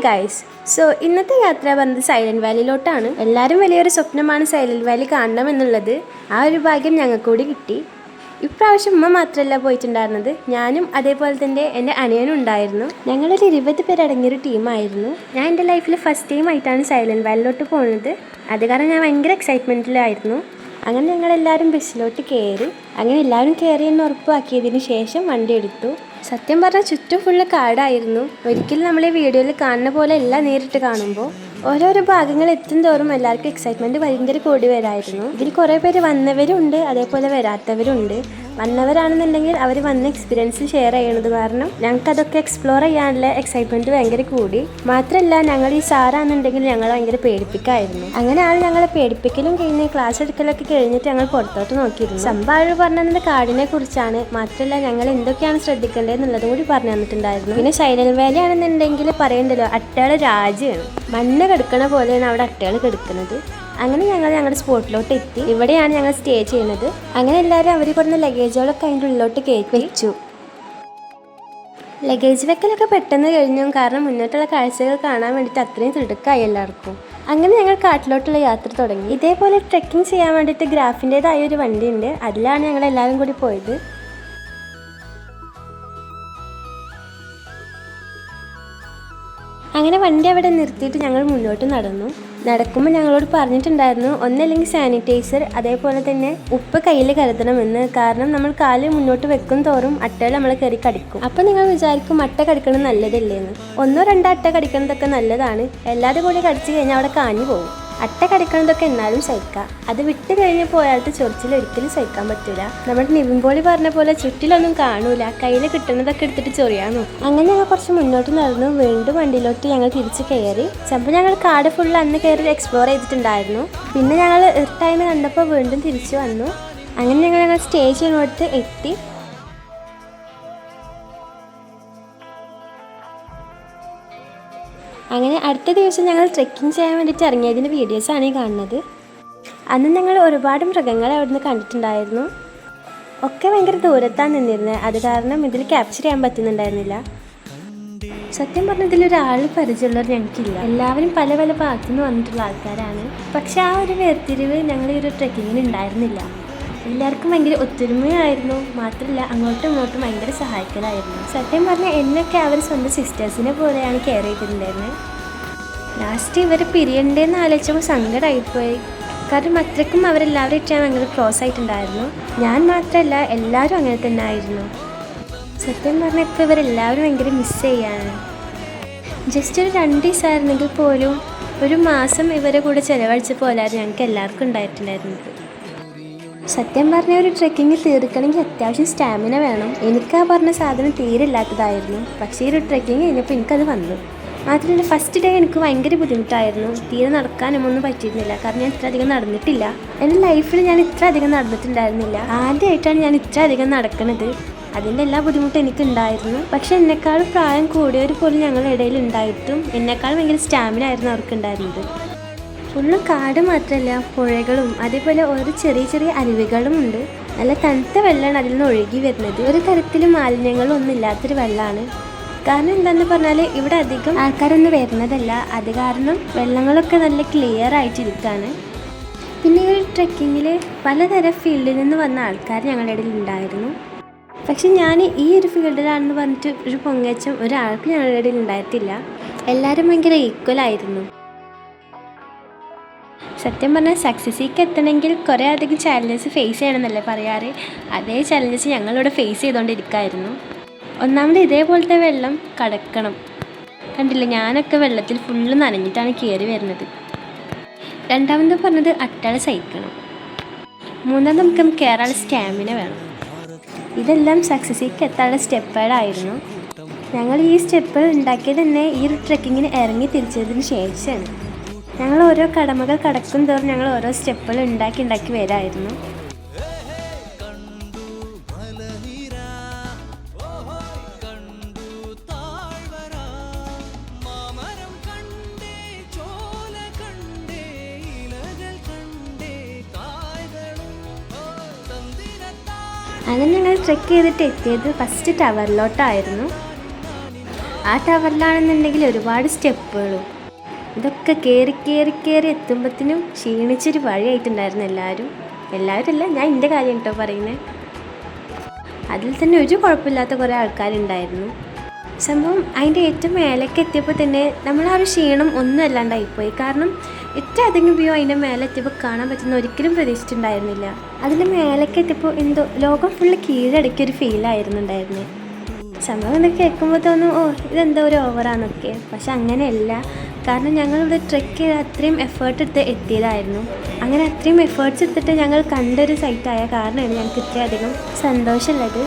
Guys, ഇന്നത്തെ യാത്ര പറഞ്ഞത് സൈലന്റ് വാലിയിലോട്ടാണ്. എല്ലാവരും വലിയൊരു സ്വപ്നമാണ് സൈലന്റ് വാലി കാണണമെന്നുള്ളത്. ആ ഒരു ഭാഗ്യം ഞങ്ങൾക്ക് കൂടി കിട്ടി. ഇപ്രാവശ്യം ഉമ്മ മാത്രമല്ല പോയിട്ടുണ്ടായിരുന്നത്, ഞാനും അതേപോലെ തന്നെ എൻ്റെ അനിയനും ഉണ്ടായിരുന്നു. ഞങ്ങളൊരു 20 പേരടങ്ങിയൊരു ടീമായിരുന്നു. ഞാൻ എൻ്റെ ലൈഫിൽ ഫസ്റ്റ് ടൈം ആയിട്ടാണ് സൈലന്റ് വാലിയിലോട്ട് പോകുന്നത്. അത് കാരണം ഞാൻ ഭയങ്കര എക്സൈറ്റ്മെൻറ്റിലായിരുന്നു. അങ്ങനെ ഞങ്ങളെല്ലാവരും ബസ്സിലോട്ട് കയറി. അങ്ങനെ എല്ലാവരും കയറിയെന്ന് ഉറപ്പാക്കിയതിന് ശേഷം വണ്ടി എടുത്തു. സത്യം പറഞ്ഞാൽ ചുറ്റും ഫുള്ള് കാടായിരുന്നു. ഒരിക്കലും നമ്മൾ ഈ വീഡിയോയിൽ കാണുന്ന പോലെ അല്ല നേരിട്ട് കാണുമ്പോൾ. ഓരോരോ ഭാഗങ്ങൾ എത്തും തോറും എല്ലാവർക്കും എക്സൈറ്റ്മെൻറ്റ് ഭയങ്കര കൂടി വരായിരുന്നു. ഇതിൽ കുറേ പേര് വന്നവരുണ്ട്, അതേപോലെ വരാത്തവരുണ്ട്. വന്നവരാണെന്നുണ്ടെങ്കിൽ അവർ വന്ന എക്സ്പീരിയൻസ് ഷെയർ ചെയ്യണത് കാരണം ഞങ്ങൾക്ക് അതൊക്കെ എക്സ്പ്ലോർ ചെയ്യാനുള്ള എക്സൈറ്റ്മെൻറ്റ് ഭയങ്കര കൂടി. മാത്രമല്ല ഞങ്ങൾ ഈ സാറാണെന്നുണ്ടെങ്കിൽ ഞങ്ങൾ ഭയങ്കര പേടിപ്പിക്കായിരുന്നു. അങ്ങനെ ഞങ്ങളെ പേടിപ്പിക്കലും കഴിഞ്ഞ് ക്ലാസ് എടുക്കലൊക്കെ കഴിഞ്ഞിട്ട് ഞങ്ങൾ പുറത്തോട്ട് നോക്കിയിരുന്നു. സംഭവം പറഞ്ഞത് കാടിനെ കുറിച്ചാണ്. മാത്രമല്ല ഞങ്ങൾ എന്തൊക്കെയാണ് ശ്രദ്ധിക്കേണ്ടതെന്നുള്ളതും കൂടി പറഞ്ഞു തന്നിട്ടുണ്ടായിരുന്നു. പിന്നെ സൈലന്റ് വാലി ആണെന്നുണ്ടെങ്കിൽ പറയണ്ടല്ലോ, അട്ടയുടെ രാജ്യമാണ്. മണ്ണ് കിടക്കണ പോലെയാണ് അവിടെ അട്ടകൾ കിടക്കുന്നത്. അങ്ങനെ ഞങ്ങൾ ഞങ്ങളുടെ സ്പോട്ടിലോട്ട് എത്തി. ഇവിടെയാണ് ഞങ്ങൾ സ്റ്റേ ചെയ്യുന്നത്. അങ്ങനെ എല്ലാവരും അവർ കൊടുന്ന ലഗേജുകളൊക്കെ അതിൻ്റെ ഉള്ളിലോട്ട് കയറ്റി വെച്ചു. ലഗേജ് വെക്കലൊക്കെ പെട്ടെന്ന് കഴിഞ്ഞു, കാരണം മുന്നോട്ടുള്ള കാഴ്ചകൾ കാണാൻ വേണ്ടിയിട്ട് അത്രയും തിടുക്കായി എല്ലാവർക്കും. അങ്ങനെ ഞങ്ങൾ കാട്ടിലോട്ടുള്ള യാത്ര തുടങ്ങി. ഇതേപോലെ ട്രെക്കിംഗ് ചെയ്യാൻ വേണ്ടിയിട്ട് ഗ്രാഫിൻ്റേതായ ഒരു വണ്ടിയുണ്ട്, അതിലാണ് ഞങ്ങൾ എല്ലാവരും കൂടി പോയത്. അങ്ങനെ വണ്ടി അവിടെ നിർത്തിയിട്ട് ഞങ്ങൾ മുന്നോട്ട് നടക്കുമ്പോൾ ഞങ്ങളോട് പറഞ്ഞിട്ടുണ്ടായിരുന്നു, ഒന്നല്ലെങ്കിൽ സാനിറ്റൈസർ അതേപോലെ തന്നെ ഉപ്പ് കയ്യിൽ കരുതണമെന്ന്. കാരണം നമ്മൾ കാല് മുന്നോട്ട് വെക്കും തോറും അട്ടകൾ നമ്മളെ കയറി കടിക്കും. അപ്പം നിങ്ങൾ വിചാരിക്കും അട്ട കടിക്കണം നല്ലതല്ലേന്ന്. 1-2 അട്ട കടിക്കണതൊക്കെ നല്ലതാണ്. എല്ലാവരും കൂടി കടിച്ചു കഴിഞ്ഞാൽ അവിടെ കാഞ്ഞു പോകും. അട്ട കടിക്കണതൊക്കെ എന്നാലും സഹിക്കാം. അത് വിട്ട് കഴിഞ്ഞ് പോയാലത്തെ ചൊറിച്ചിൽ ഒരിക്കലും സഹിക്കാൻ പറ്റില്ല. നമ്മുടെ നിവിൻ പോളി പറഞ്ഞ പോലെ ചുറ്റിലൊന്നും കാണൂല, കയ്യിൽ കിട്ടുന്നതൊക്കെ എടുത്തിട്ട് ചൊറിയാൻ നോക്കും. അങ്ങനെ ഞങ്ങൾ കുറച്ച് മുന്നോട്ട് നടന്നു. വീണ്ടും വണ്ടിയിലോട്ട് ഞങ്ങൾ തിരിച്ച് കയറി. ചിലപ്പോൾ ഞങ്ങൾ കാട് ഫുള്ള് അന്ന് കയറി എക്സ്പ്ലോർ ചെയ്തിട്ടുണ്ടായിരുന്നു. പിന്നെ ഞങ്ങൾ ഇരുട്ടായെന്ന് കണ്ടപ്പോൾ വീണ്ടും തിരിച്ചു വന്നു. അങ്ങനെ ഞങ്ങൾ സ്റ്റേ ചെയ്യുന്നിടത്ത് എത്തി. അങ്ങനെ അടുത്ത ദിവസം ഞങ്ങൾ ട്രെക്കിംഗ് ചെയ്യാൻ വേണ്ടിയിട്ട് ഇറങ്ങിയതിൻ്റെ വീഡിയോസാണ് ഈ കാണുന്നത്. അന്ന് ഞങ്ങൾ ഒരുപാട് മൃഗങ്ങളെ അവിടുന്ന് കണ്ടിട്ടുണ്ടായിരുന്നു. ഒക്കെ ഭയങ്കര ദൂരത്താണ് നിന്നിരുന്നത്. അത് കാരണം ഇതിൽ ക്യാപ്ചർ ചെയ്യാൻ പറ്റുന്നുണ്ടായിരുന്നില്ല. സത്യം പറഞ്ഞാൽ ഇതിലൊരാൾ പരിചയമുള്ളവർ ഞങ്ങൾക്കില്ല. എല്ലാവരും പല പല ഭാഗത്തു നിന്ന് വന്നിട്ടുള്ള ആൾക്കാരാണ്. പക്ഷെ ആ ഒരു വേർതിരിവ് ഞങ്ങൾ ഈ ഒരു ട്രെക്കിങ്ങിന് ഉണ്ടായിരുന്നില്ല. എല്ലാവർക്കും ഭയങ്കര ഒത്തൊരുമയായിരുന്നു. മാത്രമല്ല അങ്ങോട്ടും ഇങ്ങോട്ടും ഭയങ്കര സഹായിക്കലായിരുന്നു. സത്യം പറഞ്ഞാൽ എന്നൊക്കെ അവർ സ്വന്തം സിസ്റ്റേഴ്സിനെ പോലെയാണ് കെയർ ചെയ്തിട്ടുണ്ടായിരുന്നത്. ലാസ്റ്റ് ഇവർ പിരിയണ്ടേന്ന് ആലോചിച്ചപ്പോൾ സങ്കടമായിപ്പോയി. കാരണം അത്രയ്ക്കും അവരെല്ലാവരും ഇട്ടാൻ ഭയങ്കര ക്ലോസ് ആയിട്ടുണ്ടായിരുന്നു. ഞാൻ മാത്രമല്ല, എല്ലാവരും അങ്ങനെ തന്നെ ആയിരുന്നു. സത്യം പറഞ്ഞാൽ ഇപ്പോൾ ഇവരെല്ലാവരും ഭയങ്കര മിസ് ചെയ്യാണ്. ജസ്റ്റ് ഒരു 2 ദിവസമായിരുന്നെങ്കിൽ പോലും 1 മാസം ഇവരെ കൂടെ ചിലവഴിച്ച പോലായിരുന്നു ഞങ്ങൾക്ക് എല്ലാവർക്കും ഉണ്ടായിട്ടുണ്ടായിരുന്നത്. സത്യം പറഞ്ഞ ഒരു ട്രെക്കിങ് തീർക്കണമെങ്കിൽ അത്യാവശ്യം സ്റ്റാമിന വേണം. എനിക്ക് ആ പറഞ്ഞ സാധനം തീരെ ഇല്ലാത്തതായിരുന്നു. പക്ഷേ ഈ ഒരു ട്രെക്കിങ് കഴിഞ്ഞപ്പോൾ എനിക്കത് വന്നു. മാത്രമല്ല ഫസ്റ്റ് ഡേ എനിക്ക് ഭയങ്കര ബുദ്ധിമുട്ടായിരുന്നു. തീരെ നടക്കാനൊന്നും പറ്റിയിരുന്നില്ല. കാരണം ഞാൻ ഇത്ര അധികം നടന്നിട്ടില്ല. എൻ്റെ ലൈഫിൽ ഞാൻ ഇത്ര അധികം നടന്നിട്ടുണ്ടായിരുന്നില്ല. ആദ്യമായിട്ടാണ് ഞാൻ ഇത്ര അധികം നടക്കുന്നത്. അതിൻ്റെ എല്ലാ ബുദ്ധിമുട്ടും എനിക്കുണ്ടായിരുന്നു. പക്ഷേ എന്നെക്കാൾ പ്രായം കൂടിയവർ പോലും ഞങ്ങളുടെ ഇടയിൽ ഉണ്ടായിട്ടും എന്നെക്കാൾ ഭയങ്കര സ്റ്റാമിന ആയിരുന്നു അവർക്കുണ്ടായിരുന്നത്. ഫുള്ളും കാട് മാത്രമല്ല, പുഴകളും അതേപോലെ ഓരോ ചെറിയ ചെറിയ അരുവികളും ഉണ്ട്. നല്ല തണുത്ത വെള്ളമാണ് അതിൽ നിന്ന് ഒഴുകി വരുന്നത്. ഒരു തരത്തിലും മാലിന്യങ്ങളൊന്നും ഇല്ലാത്തൊരു വെള്ളമാണ്. കാരണം എന്താണെന്ന് പറഞ്ഞാൽ ഇവിടെ അധികം ആൾക്കാരൊന്നും വരുന്നതല്ല. അത് കാരണം വെള്ളങ്ങളൊക്കെ നല്ല ക്ലിയർ ആയിട്ടിരിക്കുകയാണ്. പിന്നെ ഈ ഒരു ട്രെക്കിങ്ങിൽ പലതരം ഫീൽഡിൽ നിന്ന് വന്ന ആൾക്കാർ ഞങ്ങളുടെ ഇടയിൽ ഉണ്ടായിരുന്നു. പക്ഷെ ഞാൻ ഈ ഒരു ഫീൽഡിലാണെന്ന് പറഞ്ഞിട്ട് ഒരു പൊങ്ങച്ചം ഒരാൾക്ക് ഞങ്ങളുടെ ഇടയിൽ ഉണ്ടായിട്ടില്ല. എല്ലാവരും ഭയങ്കര ഈക്വലായിരുന്നു. സത്യം പറഞ്ഞാൽ സക്സസ്സിലേക്ക് എത്തണമെങ്കിൽ കുറേ അധികം ചാലഞ്ചസ് ഫേസ് ചെയ്യണമെന്നല്ലേ പറയാറ്. അതേ ചാലഞ്ചസ് ഞങ്ങളിവിടെ ഫേസ് ചെയ്തുകൊണ്ടിരിക്കുകയായിരുന്നു. ഒന്നാമത് ഇതേപോലത്തെ വെള്ളം കടക്കണം. കണ്ടില്ല, ഞാനൊക്കെ വെള്ളത്തിൽ ഫുള്ള് നനഞ്ഞിട്ടാണ് കയറി വരുന്നത്. രണ്ടാമത് പറഞ്ഞത് അട്ടകളെ സഹിക്കണം. മൂന്നാമത് നമുക്ക് കയറാനുള്ള സ്റ്റാമിന വേണം. ഇതെല്ലാം സക്സസ്സിലേക്ക് എത്താനുള്ള സ്റ്റെപ്പുകളായിരുന്നു. ഞങ്ങൾ ഈ സ്റ്റെപ്പുകൾ ഉണ്ടാക്കിയത് തന്നെ ഈ ഒരു ട്രെക്കിങ്ങിന് ഇറങ്ങി തിരിച്ചതിന് ശേഷമാണ്. ഞങ്ങൾ ഓരോ കടമകൾ കടക്കും തോറും ഞങ്ങൾ ഓരോ സ്റ്റെപ്പുകൾ ഉണ്ടാക്കി വരായിരുന്നു. അങ്ങനെ ഞങ്ങൾ ട്രെക്ക് ചെയ്തിട്ട് എത്തിയത് ഫസ്റ്റ് ടവറിലോട്ടായിരുന്നു. ആ ടവറിലാണെന്നുണ്ടെങ്കിൽ ഒരുപാട് സ്റ്റെപ്പുകളും, ഇതൊക്കെ കയറി കയറി കയറി എത്തുമ്പോഴത്തേനും ക്ഷീണിച്ചൊരു വഴിയായിട്ടുണ്ടായിരുന്നു എല്ലാവരും അല്ല, ഞാൻ എൻ്റെ കാര്യം കേട്ടോ പറയുന്നത്. അതിൽ തന്നെ ഒരു കുഴപ്പമില്ലാത്ത കുറേ ആൾക്കാരുണ്ടായിരുന്നു. സംഭവം അതിൻ്റെ ഏറ്റവും മേലേക്ക് എത്തിയപ്പോൾ തന്നെ നമ്മൾ ആ ഒരു ക്ഷീണം ഒന്നും അല്ലാണ്ടായിപ്പോയി. കാരണം ഇത്ര അധികം വ്യൂ അതിൻ്റെ മേലെ എത്തിയപ്പോൾ കാണാൻ പറ്റുന്ന ഒരിക്കലും പ്രതീക്ഷിച്ചിട്ടുണ്ടായിരുന്നില്ല. അതിൻ്റെ മേലേക്ക് എത്തിയപ്പോൾ എന്തോ ലോകം ഫുള്ള് കീഴടക്കിയൊരു ഫീലായിരുന്നു ഉണ്ടായിരുന്നത്. സംഭവം ഇതൊക്കെ കേൾക്കുമ്പോൾ തോന്നും ഓ ഇതെന്തോ ഒരു ഓവറാന്നൊക്കെ. പക്ഷെ അങ്ങനെയല്ല. കാരണം ഞങ്ങളിവിടെ ട്രെക്ക് ചെയ്ത് അത്രയും എഫേർട്ട് എടുത്ത് എത്തിയതായിരുന്നു. അങ്ങനെ അത്രയും എഫേർട്ട്സ് എടുത്തിട്ട് ഞങ്ങൾ കണ്ടൊരു സൈറ്റായ കാരണമാണ് ഞങ്ങൾക്ക് ഇത്രയധികം സന്തോഷമുള്ളത്.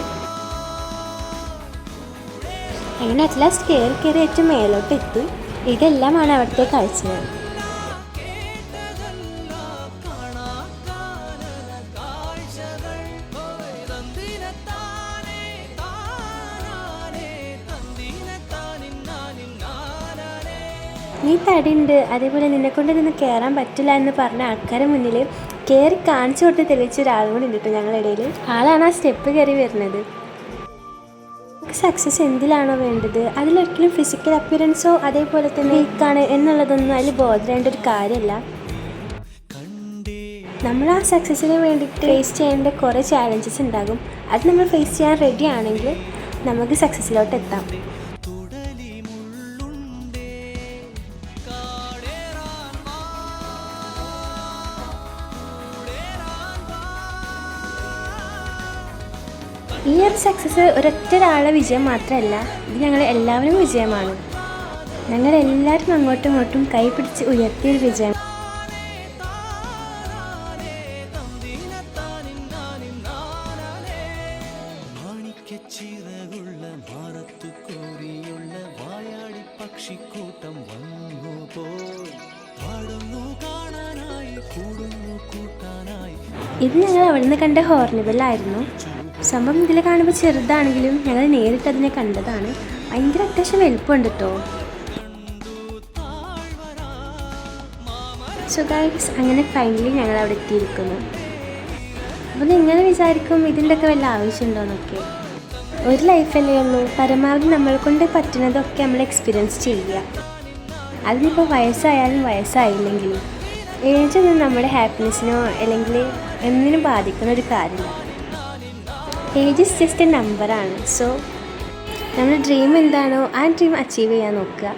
അങ്ങനെ അറ്റ്ലാസ്റ്റ് കയറി കയറി ഏറ്റവും മേലോട്ട് എത്തി. ഇതെല്ലാമാണ് അവിടുത്തെ കാഴ്ചകൾ. നീ തടിയുണ്ട്, അതേപോലെ നിന്നെക്കൊണ്ട് നിന്ന് കയറാൻ പറ്റില്ല എന്ന് പറഞ്ഞ ആൾക്കാരെ മുന്നിൽ കയറി കാണിച്ചു കൊടുത്ത് തെളിയിച്ച ഒരാളും കൂടി ഉണ്ട് കേട്ടോ ഞങ്ങളുടെ ഇടയിൽ. ആളാണ് ആ സ്റ്റെപ്പ് കയറി വരുന്നത്. സക്സസ് എന്തിലാണോ വേണ്ടത് അതിലൊരിക്കലും ഫിസിക്കൽ അപ്പിയറൻസോ അതേപോലെ തന്നെ വീക്കാണ് എന്നുള്ളതൊന്നും അതിൽ ബോധേണ്ട ഒരു കാര്യമല്ല. നമ്മൾ ആ സക്സസ്സിന് വേണ്ടിയിട്ട് ഫേസ് ചെയ്യേണ്ട കുറേ ചാലഞ്ചസ് ഉണ്ടാകും. അത് നമ്മൾ ഫേസ് ചെയ്യാൻ റെഡി ആണെങ്കിൽ നമുക്ക് സക്സസ്സിലോട്ട് എത്താം. ഈ ഒരു സക്സസ് ഒരൊറ്റ ഒരാളുടെ വിജയം മാത്രമല്ല, ഇത് ഞങ്ങൾ എല്ലാവരും വിജയമാണ്. ഞങ്ങളെല്ലാവരും അങ്ങോട്ടും ഇങ്ങോട്ടും കൈ പിടിച്ച് ഉയർത്തിയൊരു വിജയം. ഇത് ഞങ്ങൾ അവിടുന്ന് കണ്ട ഹോർണിബിളായിരുന്നു. സംഭവം ഇതിൽ കാണുമ്പോൾ ചെറുതാണെങ്കിലും ഞങ്ങൾ നേരിട്ട് അതിനെ കണ്ടതാണ്. ഭയങ്കര അത്യാവശ്യം വലുപ്പമുണ്ട് കേട്ടോ. സോ ഗൈസ്, അങ്ങനെ ഫൈനലി ഞങ്ങൾ അവിടെ എത്തിയിരിക്കുന്നു. അപ്പോൾ നിങ്ങൾ വിചാരിക്കും ഇതിൻ്റെയൊക്കെ വല്ല ആവശ്യമുണ്ടോയെന്നൊക്കെ. ഒരു ലൈഫല്ലേ ഉള്ളൂ, പരമാവധി നമ്മളെ കൊണ്ട് പറ്റുന്നതൊക്കെ നമ്മൾ എക്സ്പീരിയൻസ് ചെയ്യുക. അതിനിപ്പോൾ വയസ്സായാലും വയസ്സായില്ലെങ്കിലും ഏജൊന്നും നമ്മുടെ ഹാപ്പിനെസ്സിനോ അല്ലെങ്കിൽ എന്തിനും ബാധിക്കുന്ന ഒരു കാര്യമില്ല. ഏജ് ഇസ് ജസ്റ്റ് എ നമ്പറാണ്. സോ നമ്മുടെ ഡ്രീം എന്താണോ ആ ഡ്രീം അച്ചീവ് ചെയ്യാൻ നോക്കുക.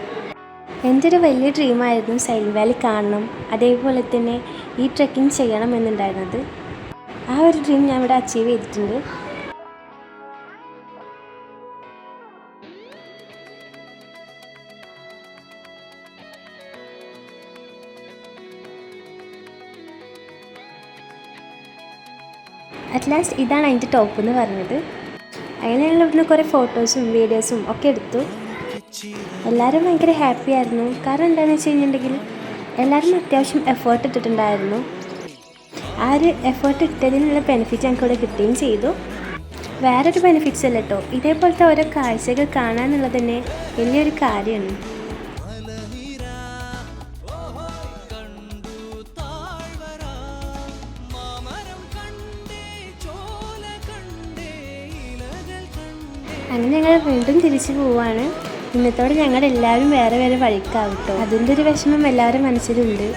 എൻ്റെ ഒരു വലിയ ഡ്രീമായിരുന്നു സൈലൻറ്റ് വാലി കാണണം, അതേപോലെ തന്നെ ഈ ട്രെക്കിംഗ് ചെയ്യണം എന്നുണ്ടായിരുന്നത്. ആ ഒരു ഡ്രീം ഞാൻ ഇവിടെ അച്ചീവ് ചെയ്തിട്ടുണ്ട്. അറ്റ് ലാസ്റ്റ് ഇതാണ് അതിൻ്റെ ടോപ്പ് എന്ന് പറഞ്ഞത്. അങ്ങനെ ഞങ്ങൾ ഇവിടുന്ന് കുറേ ഫോട്ടോസും വീഡിയോസും ഒക്കെ എടുത്തു. എല്ലാവരും ഭയങ്കര ഹാപ്പി ആയിരുന്നു. കാരണം എന്താണെന്ന് വെച്ച് കഴിഞ്ഞിട്ടുണ്ടെങ്കിൽ എല്ലാവരും അത്യാവശ്യം എഫേർട്ട് ഇട്ടിട്ടുണ്ടായിരുന്നു. ആ ഒരു എഫേർട്ട് ഇട്ടതിനുള്ള ബെനിഫിറ്റ് ഞങ്ങൾക്ക് ഇവിടെ കിട്ടുകയും ചെയ്തു. വേറൊരു ബെനിഫിറ്റ്സ് അല്ല കേട്ടോ, ഇതേപോലത്തെ ഓരോ കാഴ്ചകൾ കാണാനുള്ളത് തന്നെ വലിയൊരു കാര്യമാണ്. അങ്ങനെ ഞങ്ങൾ വീണ്ടും തിരിച്ചു പോവുകയാണ്. ഇന്നത്തോടെ ഞങ്ങളെല്ലാവരും വേറെ വേറെ വഴിക്കാവട്ടോ. അതിൻ്റെ ഒരു വിഷമം എല്ലാവരും മനസ്സിലുണ്ട്.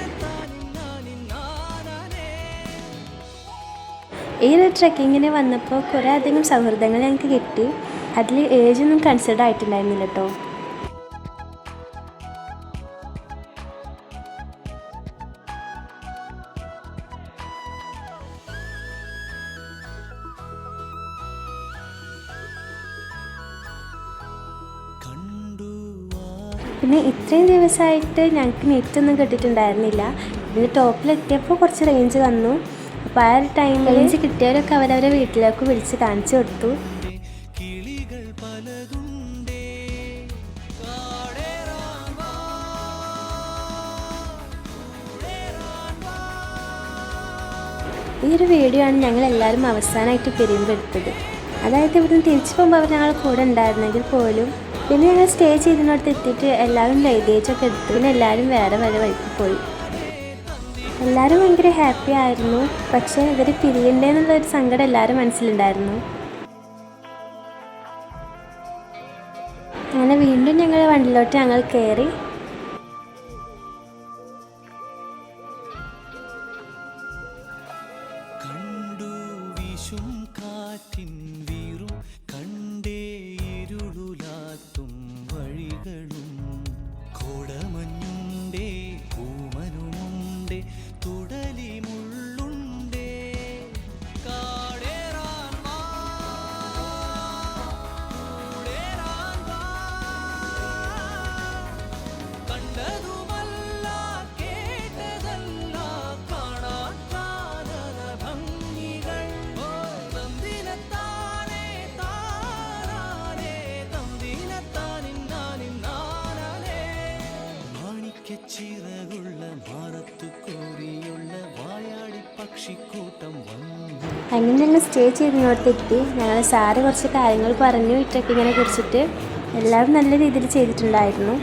ഈ ഒരു ട്രെക്കിങ്ങിന് വന്നപ്പോൾ കുറേ അധികം സൗഹൃദങ്ങൾ ഞങ്ങൾക്ക് കിട്ടി. അതിൽ ഏജൊന്നും കൺസിഡർ ആയിട്ടുണ്ടായിരുന്നില്ല കേട്ടോ. പിന്നെ ഇത്രയും ദിവസമായിട്ട് ഞങ്ങൾക്ക് നെറ്റൊന്നും കിട്ടിയിട്ടുണ്ടായിരുന്നില്ല. ഇതിൻ്റെ ടോപ്പിലെത്തിയപ്പോൾ കുറച്ച് റേഞ്ച് വന്നു. അപ്പോൾ ആ ഒരു ടൈമിൽ റേഞ്ച് കിട്ടിയവരൊക്കെ അവരവരെ വീട്ടിലേക്ക് വിളിച്ച് കാണിച്ചു കൊടുത്തു. ഈ ഒരു വീഡിയോ ആണ് ഞങ്ങളെല്ലാവരും അവസാനമായിട്ട് പിരിയുമ്പോൾ എടുത്തത്. അതായത് ഇവിടുന്ന് തിരിച്ചു പോകുമ്പോൾ അവർ ഞങ്ങൾ കൂടെ ഉണ്ടായിരുന്നെങ്കിൽ പോലും പിന്നെ ഞങ്ങൾ സ്റ്റേ ചെയ്തിനോടത്ത് എത്തിയിട്ട് എല്ലാവരും ലഗേജൊക്കെ എടുത്തു. പിന്നെ എല്ലാവരും വേറെ വേറെ വഴിക്ക് പോയി. എല്ലാവരും ഭയങ്കര ഹാപ്പി ആയിരുന്നു. പക്ഷേ ഇവർ പിരിയണ്ടേന്നുള്ളൊരു സങ്കടം എല്ലാവരും മനസ്സിലുണ്ടായിരുന്നു. അങ്ങനെ അങ്ങനെ വീണ്ടും ഞങ്ങൾ വണ്ടിയിലോട്ട് ഞങ്ങൾ കയറി. അങ്ങനെ ഞങ്ങൾ സ്റ്റേ ചെയ്യുന്നിടത്തെത്തി. ഞങ്ങൾ സാറ് കുറച്ച് കാര്യങ്ങൾ പറഞ്ഞു ഈ ട്രെക്കിങ്ങിനെ കുറിച്ചിട്ട്. എല്ലാവരും നല്ല രീതിയിൽ ചെയ്തിട്ടുണ്ടായിരുന്നു.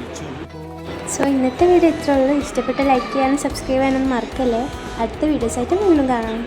സോ ഇന്നത്തെ വീഡിയോ ഇത്രയുള്ളൂ. ഇഷ്ടപ്പെട്ട ലൈക്ക് ചെയ്യാനും സബ്സ്ക്രൈബ് ചെയ്യാനൊന്നും മറക്കല്ലേ. അടുത്ത വീഡിയോസായിട്ട് വീണ്ടും കാണാം.